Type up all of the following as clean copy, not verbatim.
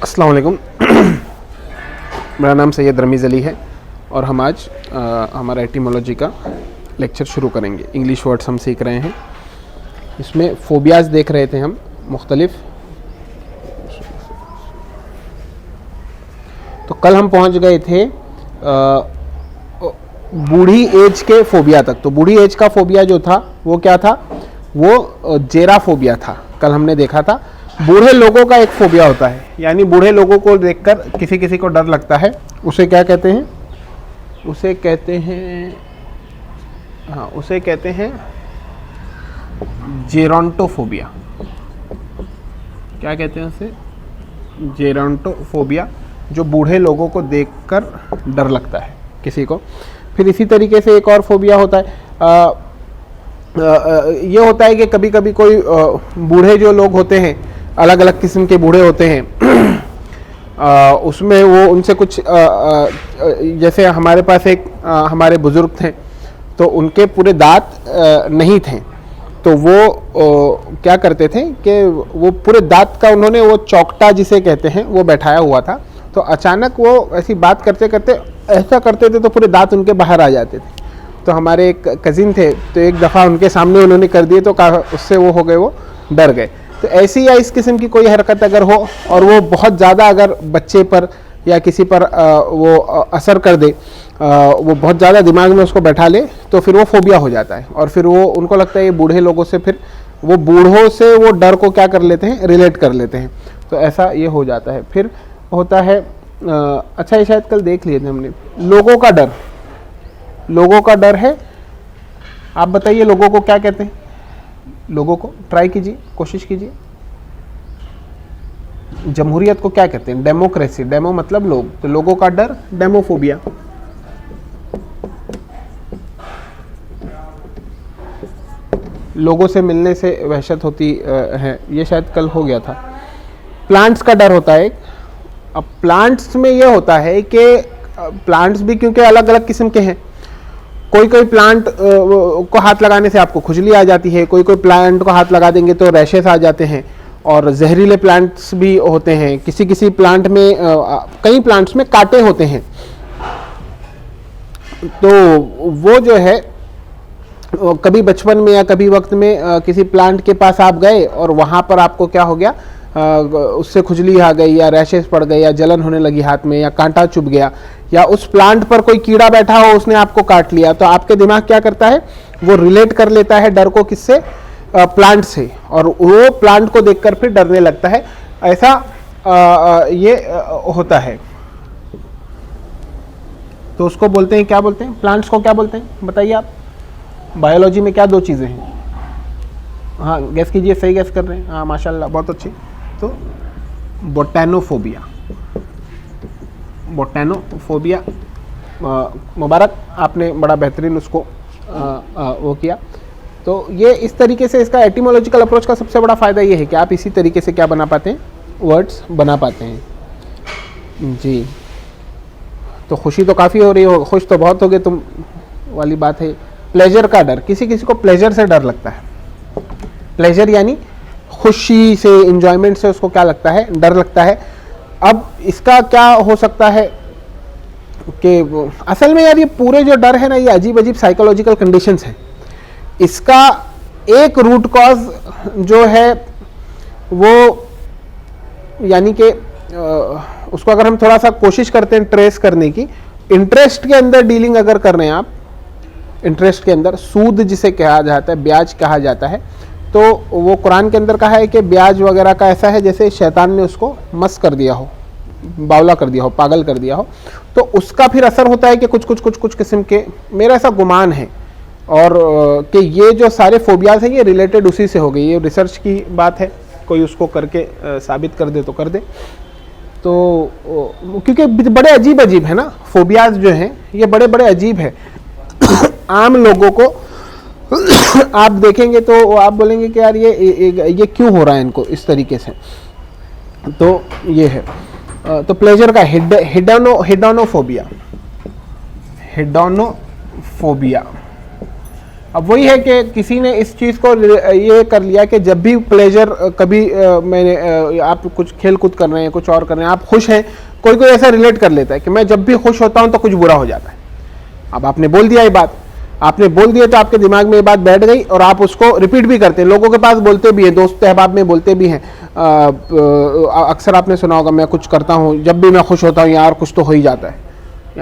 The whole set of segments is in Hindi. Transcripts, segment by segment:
अस्सलाम वालेकुम। मेरा नाम सैयद रमीज़ अली है और हम आज हमारा एटिमोलॉजी का लेक्चर शुरू करेंगे। इंग्लिश वर्ड्स हम सीख रहे हैं। इसमें फोबियाज़ देख रहे थे हम मुख्तलिफ। तो कल हम पहुंच गए थे बूढ़ी एज के फोबिया तक। तो बूढ़ी एज का फोबिया जो था वो क्या था? वो जेराफोबिया था। कल हमने देखा था बूढ़े लोगों का एक फोबिया होता है, यानी बूढ़े लोगों को देखकर किसी किसी को डर लगता है। उसे क्या कहते हैं? उसे कहते हैं जेरोंटोफोबिया। क्या कहते हैं उसे? जेरोंटोफोबिया, जो बूढ़े लोगों को देखकर डर लगता है किसी को। फिर इसी तरीके से एक और फोबिया होता है। ये होता है कि कभी कभी कोई बूढ़े जो लोग होते हैं, अलग अलग किस्म के बूढ़े होते हैं, उसमें वो उनसे कुछ जैसे हमारे पास एक हमारे बुजुर्ग थे, तो उनके पूरे दांत नहीं थे। तो वो क्या करते थे कि वो पूरे दांत का उन्होंने वो चौकटा जिसे कहते हैं वो बैठाया हुआ था। तो अचानक वो ऐसी बात करते करते ऐसा करते थे तो पूरे दांत उनके बाहर आ जाते थे। तो हमारे एक कज़िन थे, तो एक दफ़ा उनके सामने उन्होंने कर दिए, तो उससे वो हो गए, वो डर गए। तो ऐसी या इस किस्म की कोई हरकत अगर हो और वो बहुत ज़्यादा अगर बच्चे पर या किसी पर वो असर कर दे, वो बहुत ज़्यादा दिमाग में उसको बैठा ले, तो फिर वो फोबिया हो जाता है। और फिर वो उनको लगता है ये बूढ़े लोगों से, फिर वो बूढ़ों से वो डर को क्या कर लेते हैं, रिलेट कर लेते हैं। तो ऐसा ये हो जाता है। फिर होता है अच्छा, ये शायद कल देख लिए थे हमने, लोगों का डर। लोगों का डर है। आप बताइए लोगों को क्या कहते हैं? लोगों को ट्राई कीजिए, कोशिश कीजिए। जमहूरियत को क्या कहते हैं? डेमोक्रेसी। डेमो मतलब लोग, तो लोगों का डर डेमोफोबिया। लोगों से मिलने से वहशत होती है, ये शायद कल हो गया था। प्लांट्स का डर होता है। अब प्लांट्स में ये होता है कि प्लांट्स भी क्योंकि अलग अलग किस्म के हैं, कोई कोई प्लांट को हाथ लगाने से आपको खुजली आ जाती है, कोई कोई प्लांट को हाथ लगा देंगे तो रैशेस आ जाते हैं, और जहरीले प्लांट्स भी होते हैं। किसी किसी प्लांट में कई प्लांट्स में कांटे होते हैं। तो वो जो है कभी बचपन में या कभी वक्त में किसी प्लांट के पास आप गए और वहाँ पर आपको क्या हो गया, उससे खुजली आ गई या रैशेस पड़ गए या जलन होने लगी हाथ में, या कांटा चुभ गया, या उस प्लांट पर कोई कीड़ा बैठा हो उसने आपको काट लिया, तो आपके दिमाग क्या करता है, वो रिलेट कर लेता है डर को किससे? प्लांट से, और वो प्लांट को देखकर फिर डरने लगता है। ऐसा ये होता है। तो उसको बोलते हैं, क्या बोलते हैं? प्लांट्स को क्या बोलते हैं बताइए आप? बायोलॉजी में क्या दो चीज़ें हैं? हाँ, गैस कीजिए। सही गैस कर रहे हैं। हाँ, माशाल्लाह, बहुत अच्छी। तो बोटैनोफोबिया। बोटैनोफोबिया, मुबारक, आपने बड़ा बेहतरीन उसको वो किया। तो ये इस तरीके से इसका एटिमोलॉजिकल अप्रोच का सबसे बड़ा फ़ायदा ये है कि आप इसी तरीके से क्या बना पाते हैं, वर्ड्स बना पाते हैं जी। तो खुशी तो काफ़ी हो रही हो, खुश तो बहुत हो गए तुम वाली बात है। प्लेजर का डर, किसी किसी को प्लेजर से डर लगता है। प्लेजर यानी खुशी से, इंजॉयमेंट से उसको क्या लगता है, डर लगता है। अब इसका क्या हो सकता है कि असल में यार ये पूरे जो डर है ना, ये अजीब अजीब साइकोलॉजिकल कंडीशंस हैं। इसका एक रूट कॉज जो है वो, यानी कि उसको अगर हम थोड़ा सा कोशिश करते हैं ट्रेस करने की, इंटरेस्ट के अंदर डीलिंग अगर कर रहे हैं आप, इंटरेस्ट के अंदर सूद जिसे कहा जाता है, ब्याज कहा जाता है, तो वो कुरान के अंदर कहा है कि ब्याज वगैरह का ऐसा है जैसे शैतान ने उसको मस्त कर दिया हो, बावला कर दिया हो, पागल कर दिया हो। तो उसका फिर असर होता है कि कुछ किस्म के, मेरा ऐसा गुमान है, और कि ये जो सारे फोबियाज हैं ये रिलेटेड उसी से हो गई। ये रिसर्च की बात है, कोई उसको करके साबित कर दे तो कर दे। तो क्योंकि बड़े अजीब अजीब है ना फोबियाज जो हैं, ये बड़े बड़े अजीब है। आम लोगों को आप देखेंगे तो आप बोलेंगे कि यार ये क्यों हो रहा है इनको इस तरीके से। तो ये है। तो प्लेजर का हेडोनोफोबिया। हेडोनोफोबिया अब वही है कि किसी ने इस चीज़ को ये कर लिया कि जब भी प्लेजर कभी मैंने आप कुछ खेल कूद कर रहे हैं, कुछ और कर रहे हैं, आप खुश हैं, कोई कोई ऐसा रिलेट कर लेता है कि मैं जब भी खुश होता हूं तो कुछ बुरा हो जाता है। अब आपने बोल दिया ये बात, आपने बोल दिया तो आपके दिमाग में ये बात बैठ गई और आप उसको रिपीट भी करते हैं, लोगों के पास बोलते भी हैं, दोस्त अहबाब में बोलते भी हैं। अक्सर आपने सुना होगा, मैं कुछ करता हूँ, जब भी मैं खुश होता हूँ यार कुछ तो हो ही जाता है,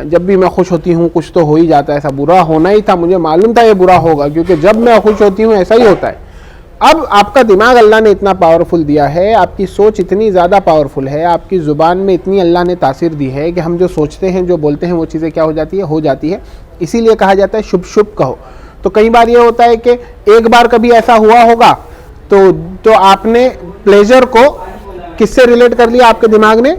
जब भी मैं खुश होती हूँ कुछ तो हो ही जाता है, ऐसा बुरा होना ही था, मुझे मालूम था ये बुरा होगा, क्योंकि जब मैं खुश होती हूँ ऐसा ही होता है। अब आपका दिमाग अल्लाह ने इतना पावरफुल दिया है, आपकी सोच इतनी ज़्यादा पावरफुल है, आपकी ज़ुबान में इतनी अल्लाह ने तासीर दी है कि हम जो सोचते हैं, जो बोलते हैं, वो चीज़ें क्या हो जाती है। इसीलिए कहा जाता है शुभ शुभ कहो। तो कई बार ये होता है कि एक बार कभी ऐसा हुआ होगा तो आपने प्लेजर को किससे रिलेट कर लिया, आपके दिमाग ने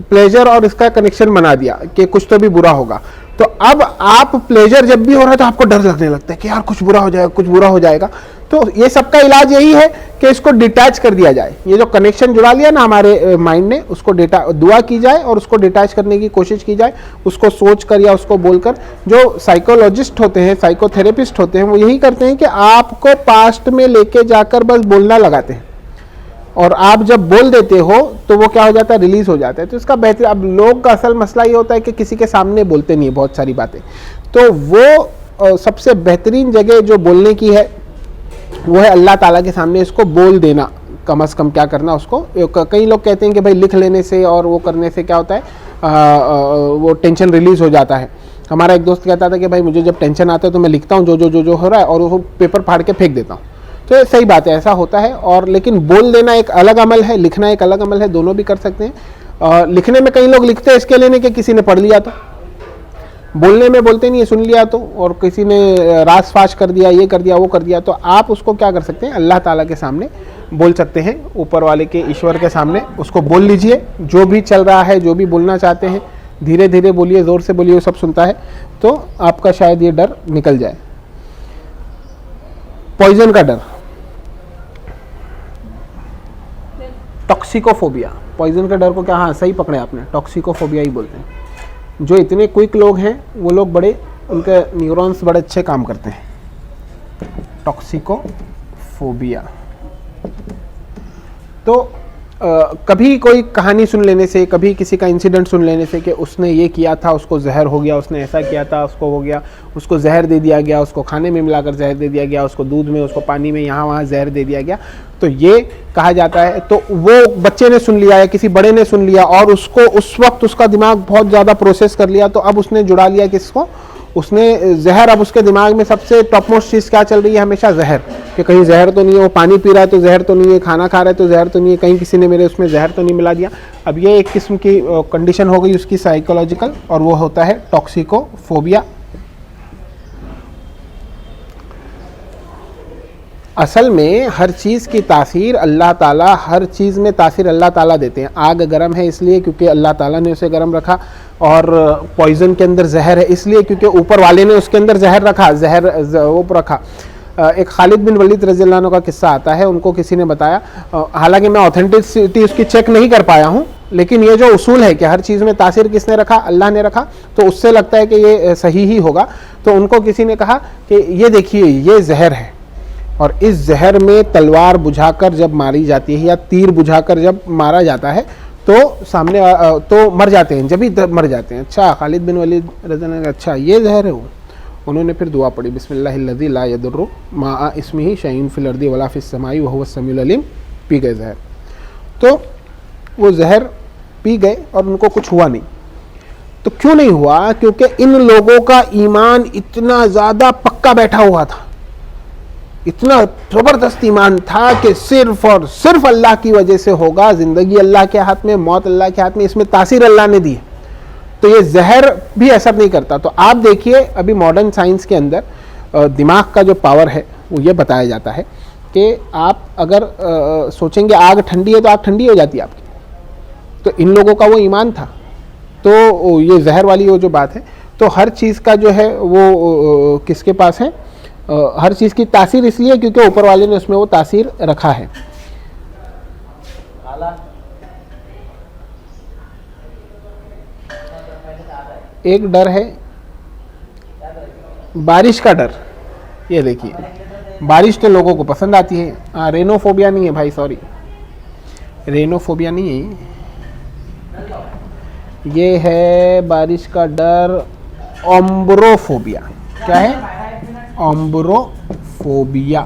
प्लेजर और इसका कनेक्शन बना दिया कि कुछ तो भी बुरा होगा। तो अब आप प्लेजर जब भी हो रहा है तो आपको डर लगने लगता है कि यार कुछ बुरा हो जाएगा, कुछ बुरा हो जाएगा। तो ये सबका इलाज यही है कि इसको डिटैच कर दिया जाए। ये जो कनेक्शन जुड़ा लिया ना हमारे माइंड ने, उसको दुआ की जाए और उसको डिटैच करने की कोशिश की जाए, उसको सोच कर या उसको बोलकर। जो साइकोलॉजिस्ट होते हैं, साइकोथेरेपिस्ट होते हैं, वो यही करते हैं कि आपको पास्ट में लेके जाकर बस बोलना लगाते हैं और आप जब बोल देते हो तो वो क्या हो जाता है, रिलीज हो जाता है। तो इसका बेहतर, अब लोग का असल मसला ये होता है कि किसी के सामने बोलते नहीं है बहुत सारी बातें। तो वो सबसे बेहतरीन जगह जो बोलने की है वो है अल्लाह ताला के सामने इसको बोल देना। कम से कम क्या करना उसको, कई लोग कहते हैं कि भाई लिख लेने से और वो करने से क्या होता है, वो टेंशन रिलीज हो जाता है। हमारा एक दोस्त कहता था कि भाई मुझे जब टेंशन आता है तो मैं लिखता हूँ जो हो रहा है और वो पेपर फाड़ के फेंक देता हूँ। तो सही बात है, ऐसा होता है। और लेकिन बोल देना एक अलग अमल है, लिखना एक अलग अमल है, दोनों भी कर सकते हैं। लिखने में कई लोग लिखते हैं इसके लिए कि किसी ने पढ़ लिया, तो बोलने में बोलते नहीं है, सुन लिया तो, और किसी ने रास फाश कर दिया, ये कर दिया, वो कर दिया। तो आप उसको क्या कर सकते हैं, अल्लाह ताला के सामने बोल सकते हैं, ऊपर वाले के, ईश्वर के सामने उसको बोल लीजिए। जो भी चल रहा है, जो भी बोलना चाहते हैं, धीरे धीरे बोलिए, ज़ोर से बोलिए, वो सब सुनता है। तो आपका शायद ये डर निकल जाए। पॉइजन का डर, टॉक्सिकोफोबिया, पॉइजन का डर को क्या, हाँ सही पकड़े आपने, टॉक्सिकोफोबिया ही बोलते हैं। जो इतने क्विक लोग हैं वो लोग बड़े, उनके न्यूरॉन्स बड़े अच्छे काम करते हैं। टॉक्सिकोफोबिया तो कभी कोई कहानी सुन लेने से, कभी किसी का इंसिडेंट सुन लेने से कि उसने ये किया था, उसको जहर हो गया, उसने ऐसा किया था, उसको हो गया, उसको जहर दे दिया गया, उसको खाने में मिलाकर जहर दे दिया गया, उसको दूध में, उसको पानी में, यहाँ वहाँ जहर दे दिया गया, तो ये कहा जाता है। तो वो बच्चे ने सुन लिया या किसी बड़े ने सुन लिया और उसको उस वक्त उसका दिमाग बहुत ज़्यादा प्रोसेस कर लिया, तो अब उसने जुड़ा लिया किसको, उसने जहर। अब उसके दिमाग में सबसे टॉप मोस्ट चीज़ क्या चल रही है, हमेशा जहर, कि कहीं जहर तो नहीं है, वो पानी पी रहा है तो जहर तो नहीं है, खाना खा रहा है तो जहर तो नहीं है, कहीं किसी ने मेरे उसमें जहर तो नहीं मिला दिया। अब ये एक किस्म की कंडीशन हो गई उसकी साइकोलॉजिकल, और वो होता है टॉक्सिकोफोबिया। असल में हर चीज़ की तासीर अल्लाह ताला, हर चीज़ में तासीर अल्लाह ताला देते हैं। आग गर्म है इसलिए क्योंकि अल्लाह ताला ने उसे गर्म रखा, और पॉइजन के अंदर जहर है इसलिए क्योंकि ऊपर वाले ने उसके अंदर जहर रखा, वो रखा। एक खालिद बिन वलीद रज़ियल्लाहु अन्हु का किस्सा आता है, उनको किसी ने बताया, हालांकि मैं ऑथेंटिसिटी उसकी चेक नहीं कर पाया हूँ, लेकिन ये जो उसूल है कि हर चीज़ में तासीर किसने रखा, अल्लाह ने रखा, तो उससे लगता है कि ये सही ही होगा। तो उनको किसी ने कहा कि ये देखिए ये जहर है, और इस जहर में तलवार बुझाकर जब मारी जाती है या तीर बुझाकर जब मारा जाता है तो सामने तो मर जाते हैं, जब ही मर जाते हैं। अच्छा, खालिद बिन वलीद रज़ियल्लाहु अन्हु, अच्छा ये जहर है वो। उन्होंने फिर दुआ पढ़ी, बिस्मिल्लाहिल्लज़ी ला यदुर्रु मा इस्मिही शैउन फिल अर्दी वला फिस समाई व हुवस समीउल अलीम। पी गए जहर, तो वो जहर पी गए और उनको कुछ हुआ नहीं। तो क्यों नहीं हुआ, क्योंकि इन लोगों का ईमान इतना ज़्यादा पक्का बैठा हुआ था, इतना ज़बरदस्त ईमान था कि सिर्फ और सिर्फ अल्लाह की वजह से होगा, ज़िंदगी अल्लाह के हाथ में, मौत अल्लाह के हाथ में, इसमें तासीर अल्लाह ने दी है, तो ये जहर भी असर नहीं करता। तो आप देखिए अभी मॉडर्न साइंस के अंदर दिमाग का जो पावर है वो ये बताया जाता है कि आप अगर सोचेंगे आग ठंडी है तो आग ठंडी हो जाती है आपकी, तो इन लोगों का वो ईमान था। तो ये जहर वाली वो जो बात है, तो हर चीज़ का जो है वो किसके पास है, हर चीज़ की तासीर इसलिए क्योंकि ऊपर वाले ने उसमें वो तासीर रखा है। एक डर है बारिश का डर, ये देखिए बारिश तो लोगों को पसंद आती है। हाँ, रेनोफोबिया नहीं है भाई, सॉरी, रेनोफोबिया नहीं है, ये है बारिश का डर, ओम्ब्रोफोबिया। क्या है? ओम्ब्रोफोबिया।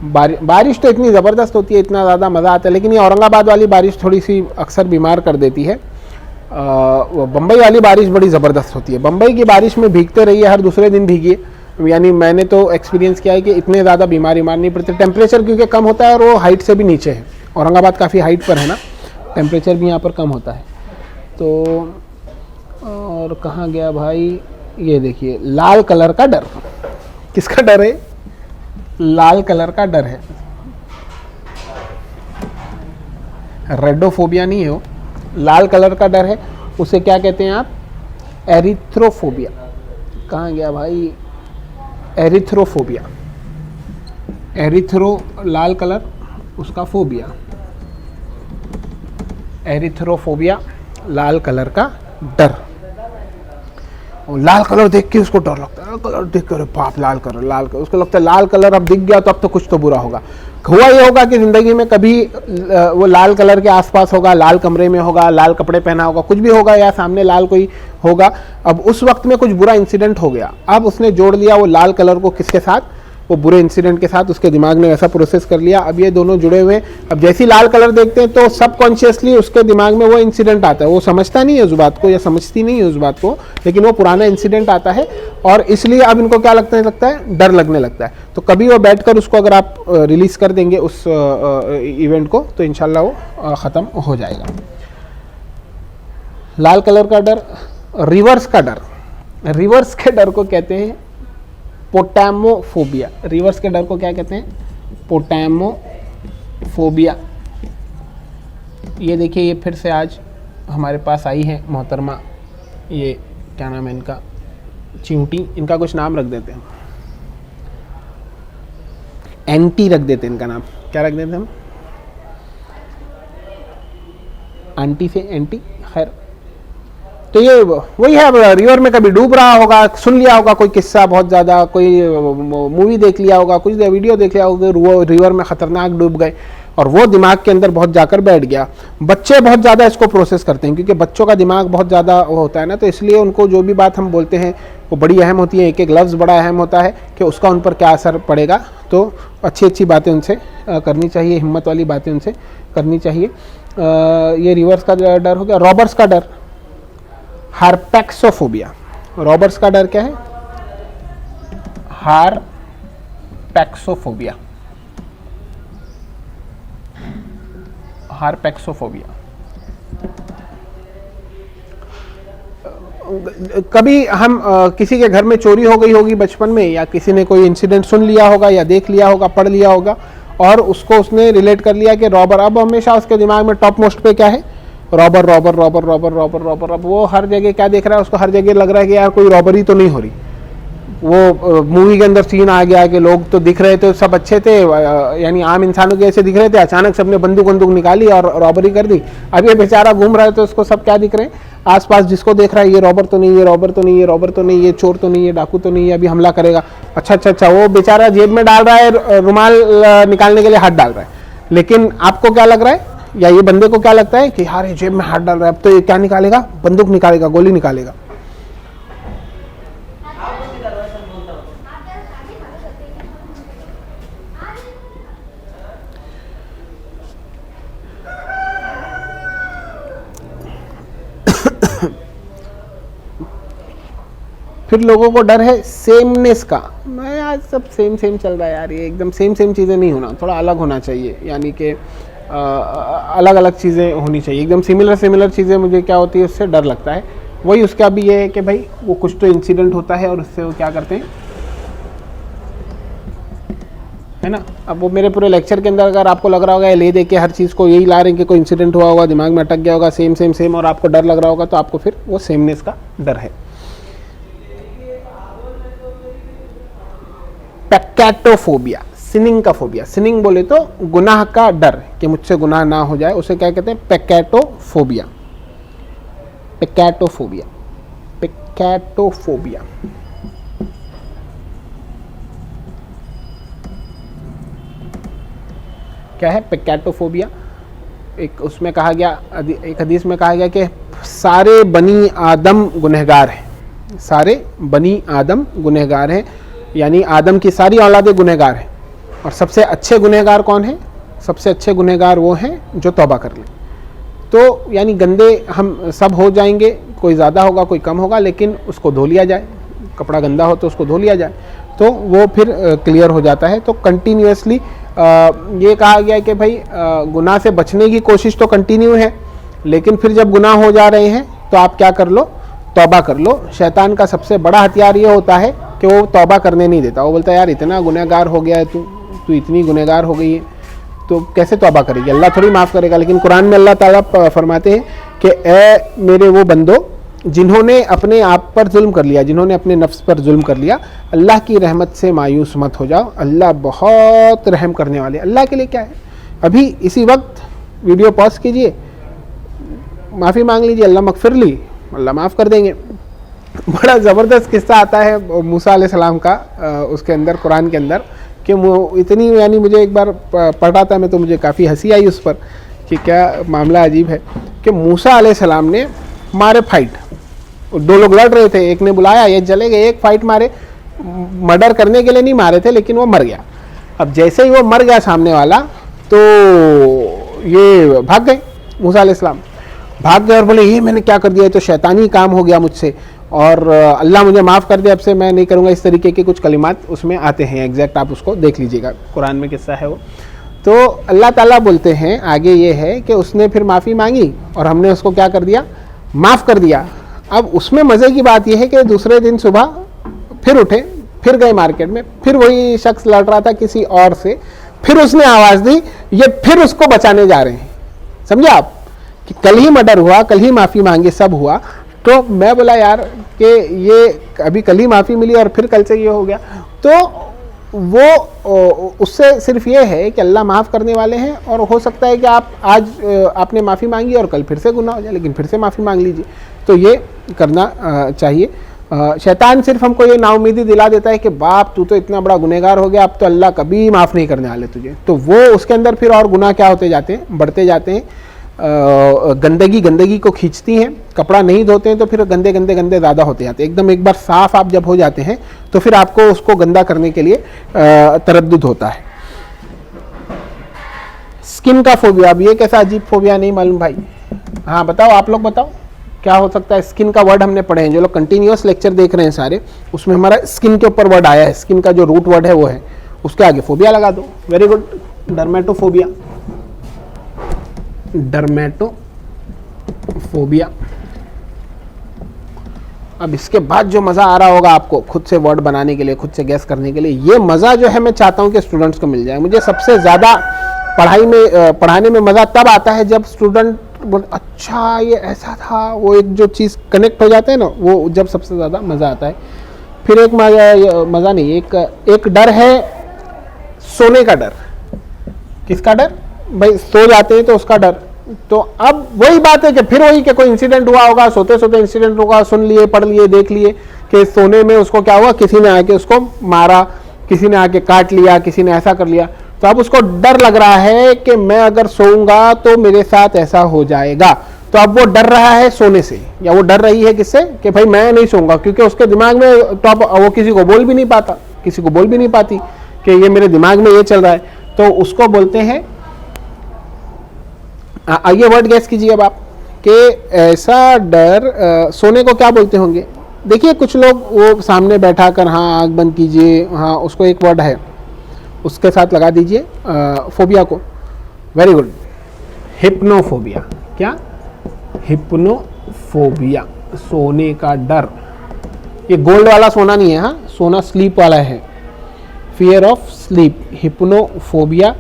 बारिश तो इतनी ज़बरदस्त होती है, इतना ज़्यादा मज़ा आता है, लेकिन ये औरंगाबाद वाली बारिश थोड़ी सी अक्सर बीमार कर देती है। बम्बई वाली बारिश बड़ी ज़बरदस्त होती है। बम्बई की बारिश में भीगते रहिए, हर दूसरे दिन भीगिए, यानी मैंने तो एक्सपीरियंस किया है कि इतने ज़्यादा बीमार नहीं पड़ते। टेम्परेचर क्योंकि कम होता है और वो हाइट से भी नीचे है, औरंगाबाद काफ़ी हाइट पर है ना, टेम्परेचर भी यहाँ पर कम होता है। तो और कहाँ गया भाई, ये देखिए लाल कलर का डर। किसका डर है? लाल कलर का डर है। रेडोफोबिया नहीं है वो, लाल कलर का डर है। उसे क्या कहते हैं आप? एरिथ्रोफोबिया। कहाँ गया भाई? एरिथ्रोफोबिया। एरिथ्रो लाल कलर, उसका फोबिया, एरिथ्रोफोबिया लाल कलर का डर। और लाल कलर देख के उसको डर लगता है, कलर देख कर बाप लाल कलर, उसको लगता है लाल कलर अब दिख गया तो अब तो कुछ तो बुरा होगा। हुआ ये होगा कि ज़िंदगी में कभी वो लाल कलर के आसपास होगा, लाल कमरे में होगा, लाल कपड़े पहना होगा, कुछ भी होगा, या सामने लाल कोई होगा। अब उस वक्त में कुछ बुरा इंसिडेंट हो गया, अब उसने जोड़ लिया वो लाल कलर को किसके साथ? वो बुरे इंसिडेंट के साथ। उसके दिमाग ने वैसा प्रोसेस कर लिया, अब ये दोनों जुड़े हुए। अब जैसी लाल कलर देखते हैं तो सबकॉन्शियसली उसके दिमाग में वो इंसिडेंट आता है। वो समझता नहीं है उस बात को या समझती नहीं है उस बात को, लेकिन वो पुराना इंसिडेंट आता है और इसलिए अब इनको क्या लगता है? डर लगने लगता है। तो कभी वो बैठकर उसको अगर आप रिलीज कर देंगे उस इवेंट को तो इंशाल्लाह वो ख़त्म हो जाएगा। लाल कलर का डर। रिवर्स का डर, रिवर्स के डर को कहते हैं पोटैमोफोबिया। रिवर्स के डर को क्या कहते हैं? पोटैमोफोबिया। ये देखिए, ये फिर से आज हमारे पास आई है मोहतरमा, ये क्या नाम है इनका? चिंटी। इनका कुछ नाम रख देते हैं, एंटी रख देते हैं इनका नाम। क्या रख देते हैं हम? आंटी से एंटी। खैर, तो ये वही है, रिवर में कभी डूब रहा होगा, सुन लिया होगा कोई किस्सा, बहुत ज़्यादा कोई मूवी देख लिया होगा, कुछ वीडियो देख लिया होगा, वो रिवर में ख़तरनाक डूब गए और वो दिमाग के अंदर बहुत जाकर बैठ गया। बच्चे बहुत ज़्यादा इसको प्रोसेस करते हैं क्योंकि बच्चों का दिमाग बहुत ज़्यादा वो होता है ना, तो इसलिए उनको जो भी बात हम बोलते हैं वो बड़ी अहम होती है। एक एक लफ्ज़ बड़ा अहम होता है कि उसका उन पर क्या असर पड़ेगा। तो अच्छी अच्छी बातें उनसे करनी चाहिए, हिम्मत वाली बातें उनसे करनी चाहिए। ये रिवर्स का डर हो गया। रॉबर्स का डर, हार्पेक्सोफोबिया। रॉबर्स का डर क्या है? हार्पेक्सोफोबिया। हार्पेक्सोफोबिया। कभी हम किसी के घर में चोरी हो गई होगी बचपन में, या किसी ने कोई इंसिडेंट सुन लिया होगा या देख लिया होगा, पढ़ लिया होगा और उसको उसने रिलेट कर लिया कि रॉबर। अब हमेशा उसके दिमाग में टॉप मोस्ट पे क्या है? Robber robber robber robber robber robber. अब वो हर जगह क्या देख रहा है? उसको हर जगह लग रहा है कि यार कोई रॉबरी तो नहीं हो रही। वो मूवी के अंदर सीन आ गया कि लोग तो दिख रहे थे, सब अच्छे थे, यानी आम इंसानों के ऐसे दिख रहे थे, अचानक सबने बंदूक निकाली और रॉबरी कर दी। अब ये बेचारा घूम रहा है तो उसको सब क्या दिख रहे हैं? आसपास जिसको देख रहा है, ये रॉबर तो नहीं, ये रॉबर तो नहीं, ये रॉबर तो नहीं, ये चोर तो नहीं, ये डाकू तो नहीं है, अभी हमला करेगा। अच्छा, वो बेचारा जेब में डाल रहा है, रुमाल निकालने के लिए हाथ डाल रहा है, लेकिन आपको क्या लग रहा है या ये बंदे को क्या लगता है कि यार ये जेब में हाथ डाल रहा है, अब तो ये क्या निकालेगा? बंदूक निकालेगा, गोली निकालेगा। फिर लोगों को डर है सेमनेस का। मैं आज सब सेम चल रहा है यार, ये एकदम सेम चीज़ें नहीं होना, थोड़ा अलग होना चाहिए, यानी कि अलग अलग चीज़ें होनी चाहिए। एकदम सिमिलर चीज़ें मुझे क्या होती है उससे डर लगता है। वही उसका भी ये है कि भाई वो कुछ तो इंसिडेंट होता है और उससे वो क्या करते हैं, है ना। अब वो मेरे पूरे लेक्चर के अंदर अगर आपको लग रहा होगा ले दे के हर चीज़ को यही ला रहे हैं कि कोई इंसिडेंट हुआ होगा, दिमाग में अटक गया होगा, सेम और आपको डर लग रहा होगा, तो आपको फिर वो सेमनेस का डर है। पैकेटोफोबिया, सिनिंग का फोबिया। सिनिंग बोले तो गुनाह का डर कि मुझसे गुनाह ना हो जाए, उसे क्या कहते हैं? पैकेटोफोबिया। पैकेटोफोबिया। पैकेटोफोबिया। क्या है पैकेटोफोबिया? एक उसमें कहा गया, एक हदीस में कहा गया कि सारे बनी आदम गुनहगार हैं, सारे बनी आदम गुनहगार हैं, यानी आदम की सारी औलादें गुनहगार हैं, और सबसे अच्छे गुनहगार कौन है? सबसे अच्छे गुनहगार वो हैं जो तौबा कर लें। तो यानी गंदे हम सब हो जाएंगे, कोई ज़्यादा होगा कोई कम होगा, लेकिन उसको धो लिया जाए, कपड़ा गंदा हो तो उसको धो लिया जाए तो वो फिर क्लियर हो जाता है। तो कंटिन्यूसली ये कहा गया है कि भाई गुनाह से बचने की कोशिश तो कंटिन्यू है, लेकिन फिर जब गुनाह हो जा रहे हैं तो आप क्या कर लो? तौबा कर लो। शैतान का सबसे बड़ा हथियार ये होता है कि वो तौबा करने नहीं देता। वो बोलता है यार इतना गुनहगार हो गया है तू इतनी गुनहगार हो गई है तो कैसे तौबा करेगी? अल्लाह थोड़ी माफ़ करेगा। लेकिन कुरान में अल्लाह ताला फरमाते हैं कि ए मेरे वो बंदो जिन्होंने अपने आप पर जुल्म कर लिया, जिन्होंने अपने नफ्स पर जुल्म कर लिया, अल्लाह की रहमत से मायूस मत हो जाओ, अल्लाह बहुत रहम करने वाले। अल्लाह के लिए क्या है? अभी इसी वक्त वीडियो पॉज कीजिए, माफ़ी मांग लीजिए, अल्लाह मगफिरली, अल्लाह माफ़ कर देंगे। बड़ा ज़बरदस्त किस्सा आता है मूसा अलैहिस्सलाम का उसके अंदर, कुरान के अंदर, कि इतनी यानी मुझे एक बार पढ़ा था मैं तो मुझे काफ़ी हंसी आई उस पर कि क्या मामला अजीब है कि मूसा अलैहिस्सलाम ने मारे फाइट, दो लोग लड़ रहे थे, एक ने बुलाया, ये चले गए, एक फाइट मारे, मर्डर करने के लिए नहीं मारे थे लेकिन वो मर गया। अब जैसे ही वो मर गया सामने वाला तो ये भाग गए, मूसा अलैहिस्सलाम भाग गए और बोले ये मैंने क्या कर दिया, ये तो शैतानी काम हो गया मुझसे और अल्लाह मुझे माफ़ कर दे, अब से मैं नहीं करूँगा। इस तरीके के कुछ कलिमात उसमें आते हैं, एग्जैक्ट आप उसको देख लीजिएगा, कुरान में किस्सा है वो। तो अल्लाह ताला बोलते हैं आगे ये है कि उसने फिर माफ़ी मांगी और हमने उसको क्या कर दिया? माफ़ कर दिया। अब उसमें मज़े की बात यह है कि दूसरे दिन सुबह फिर उठे, फिर गए मार्केट में, फिर वही शख्स लड़ रहा था किसी और से, फिर उसने आवाज़ दी, ये फिर उसको बचाने जा रहे हैं। समझे आप कि कल ही मर्डर हुआ, कल ही माफ़ी मांगी, सब हुआ। तो मैं बोला यार कि ये अभी कल ही माफ़ी मिली और फिर कल से ये हो गया। तो वो उससे सिर्फ ये है कि अल्लाह माफ़ करने वाले हैं और हो सकता है कि आप आज आपने माफ़ी मांगी और कल फिर से गुनाह हो जाए, लेकिन फिर से माफ़ी मांग लीजिए। तो ये करना चाहिए। शैतान सिर्फ हमको ये नाउमीदी दिला देता है कि बाप तू तो इतना बड़ा गुनहगार हो गया, अब तो अल्लाह कभी माफ़ नहीं करने वाले तुझे। तो वो उसके अंदर फिर और गुनाह क्या होते जाते हैं? बढ़ते जाते हैं। गंदगी को खींचती हैं, कपड़ा नहीं धोते हैं तो फिर गंदे ज़्यादा होते जाते हैं। एकदम एक बार साफ आप जब हो जाते हैं तो फिर आपको उसको गंदा करने के लिए तरद्दुद होता है। स्किन का फोबिया, अब ये कैसा अजीब फोबिया नहीं मालूम भाई? हाँ बताओ, आप लोग बताओ क्या हो सकता है? स्किन का वर्ड हमने पढ़े हैं, जो लोग कंटिन्यूअस लेक्चर देख रहे हैं सारे, उसमें हमारा स्किन के ऊपर वर्ड आया है, स्किन का जो रूट वर्ड है वो है, उसके आगे फोबिया लगा दो। Very good, dermatophobia, dermatophobia. अब इसके बाद जो मज़ा आ रहा होगा आपको खुद से वर्ड बनाने के लिए, खुद से गैस करने के लिए, ये मज़ा जो है मैं चाहता हूँ कि स्टूडेंट्स को मिल जाए। मुझे सबसे ज़्यादा पढ़ाने में मज़ा तब आता है जब स्टूडेंट बोल अच्छा ये ऐसा था, वो एक जो चीज़ कनेक्ट हो जाता है ना, वो जब सबसे ज़्यादा मज़ा आता है। फिर एक मज़ा नहीं, एक डर है सोने का डर। किसका डर भाई? सो जाते हैं तो उसका डर। तो अब वही बात है कि फिर वही कि कोई इंसिडेंट हुआ होगा, सोते सोते इंसिडेंट होगा, सुन लिए, पढ़ लिए, देख लिए कि सोने में उसको क्या हुआ, किसी ने आके उसको मारा, किसी ने आके काट लिया, किसी ने ऐसा कर लिया। तो अब उसको डर लग रहा है कि मैं अगर सोऊंगा तो मेरे साथ ऐसा हो जाएगा। तो अब वो डर रहा है सोने से, या वो डर रही है किससे कि भाई मैं नहीं सोऊंगा, क्योंकि उसके दिमाग में टॉप, वो किसी को बोल भी नहीं पाता, किसी को बोल भी नहीं पाती कि ये मेरे दिमाग में ये चल रहा है। तो उसको बोलते हैं, आइए वर्ड गैस कीजिए अब आप कि ऐसा डर सोने को क्या बोलते होंगे? देखिए कुछ लोग वो सामने बैठा कर हाँ आँख बंद कीजिए, हाँ उसको एक वर्ड है उसके साथ लगा दीजिए फोबिया को। Very good, hypnophobia. क्या? हिप्नोफोबिया, सोने का डर। ये गोल्ड वाला सोना नहीं है, हाँ सोना स्लीप वाला है, फियर ऑफ स्लीप, हिप्नोफोबिया।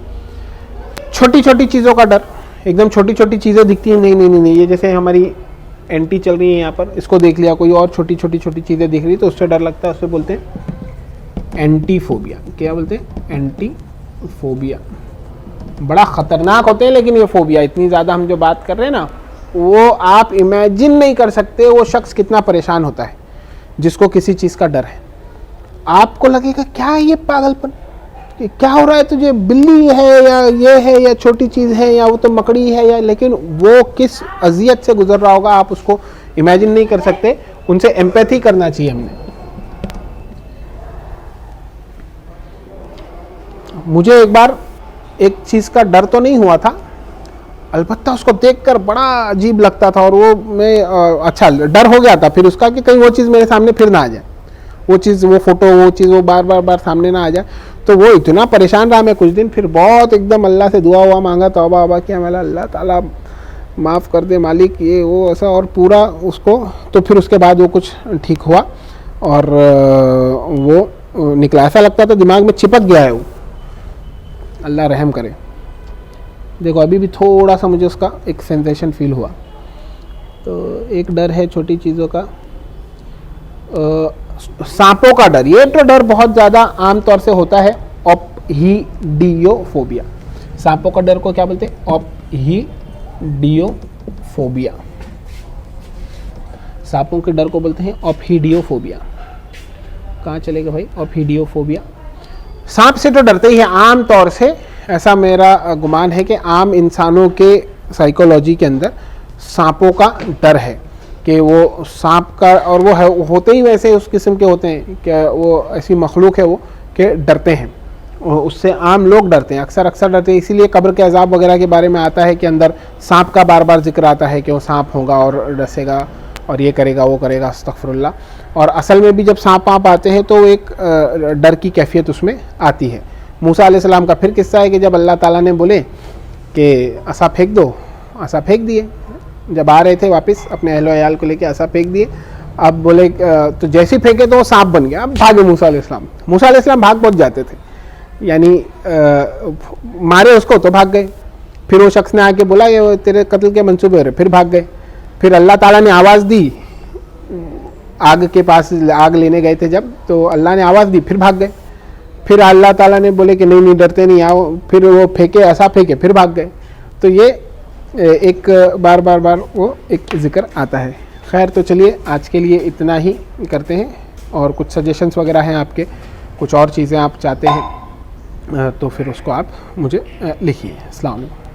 छोटी छोटी चीज़ों का डर, एकदम छोटी छोटी चीज़ें दिखती हैं, नहीं, ये जैसे हमारी एंटी चल रही है यहाँ पर, इसको देख लिया, कोई और छोटी चीज़ें दिख रही तो उससे डर लगता है, उससे बोलते हैं एंटीफोबिया। क्या बोलते हैं? एंटीफोबिया। बड़ा ख़तरनाक होते हैं लेकिन ये फोबिया, इतनी ज़्यादा हम जो बात कर रहे हैं ना, वो आप इमेजिन नहीं कर सकते वो शख्स कितना परेशान होता है। जिसको किसी चीज़ का डर है, आपको लगेगा क्या है ये पागलपन, क्या हो रहा है तुझे, बिल्ली है या ये है या छोटी चीज़ है या वो तो मकड़ी है या, लेकिन वो किस अजियत से गुजर रहा होगा आप उसको इमेजिन नहीं कर सकते। उनसे एम्पैथी करना चाहिए हमने। मुझे एक बार एक चीज़ का डर तो नहीं हुआ था, अलबत्ता उसको देखकर बड़ा अजीब लगता था और वो मैं अच्छा डर हो गया था फिर उसका कि कहीं वो चीज़ मेरे सामने फिर ना आ जाए, वो चीज़, वो फोटो, वो चीज़ वो बार बार सामने ना आ जाए। तो वो इतना परेशान रहा मैं कुछ दिन, फिर बहुत एकदम अल्लाह से दुआ हुआ मांगा, तौबा वबा किया, मैं अल्लाह ताला माफ़ कर दे मालिक, ये वो ऐसा, और पूरा उसको, तो फिर उसके बाद वो कुछ ठीक हुआ और वो निकला। ऐसा लगता था दिमाग में चिपक गया है वो, अल्लाह रहम करे। देखो अभी भी थोड़ा सा मुझे उसका एक सेंसेशन फील हुआ। तो एक डर है छोटी चीज़ों का, सांपों का डर। ये तो डर बहुत ज़्यादा आमतौर से होता है, ऑप्हीडियोफोबिया। सांपों का डर को क्या बोलते हैं? ऑप्हीडियोफोबिया। सांपों के डर को बोलते हैं ऑप्हीडियोफोबिया। कहाँ चलेगा भाई? ऑप्हीडियोफोबिया। सांप से तो डरते ही है आम तौर से, ऐसा मेरा गुमान है कि आम इंसानों के साइकोलॉजी के अंदर सांपों का डर है कि वो सांप का, और वो है होते ही वैसे उस किस्म के होते हैं कि वो ऐसी मखलूक है वो कि डरते हैं, उससे आम लोग डरते हैं, अक्सर डरते हैं। इसीलिए कब्र के अजाब वगैरह के बारे में आता है कि अंदर सांप का बार बार जिक्र आता है कि वो सांप होगा और डसेगा और ये करेगा वो करेगा, अस्तगफिरुल्लाह। और असल में भी जब सांप वाप आते हैं तो एक डर की कैफियत उसमें आती है। मूसा अलैहिस्सलाम का फिर किस्सा है कि जब अल्लाह ताला ने बोले कि असा फेंक दो, असा फेंक दिए। जब आ रहे थे वापस अपने अहलो अयाल को लेके, असा फेंक दिए। अब बोले तो जैसे ही फेंके तो वो सांप बन गया। अब भागे मूसा अलैहिस्सलाम। मूसा अलैहिस्सलाम भाग पहुँच जाते थे, यानी मारे उसको तो भाग गए। फिर वो शख्स ने आके बोला ये तेरे कत्ल के मंसूबे हो रहे, फिर भाग गए। फिर अल्लाह ताला ने आवाज़ दी, आग के पास आग लेने गए थे जब, तो अल्लाह ने आवाज़ दी, फिर भाग गए। फिर अल्लाह ताला ने बोले कि नहीं डरते नहीं आओ, फिर वो फेंके, ऐसा फेंके, फिर भाग गए। तो ये एक बार वो एक जिक्र आता है। खैर, तो चलिए आज के लिए इतना ही करते हैं, और कुछ सजेशंस वगैरह हैं आपके, कुछ और चीज़ें आप चाहते हैं तो फिर उसको आप मुझे लिखिए। अस्सलाम वालेकुम।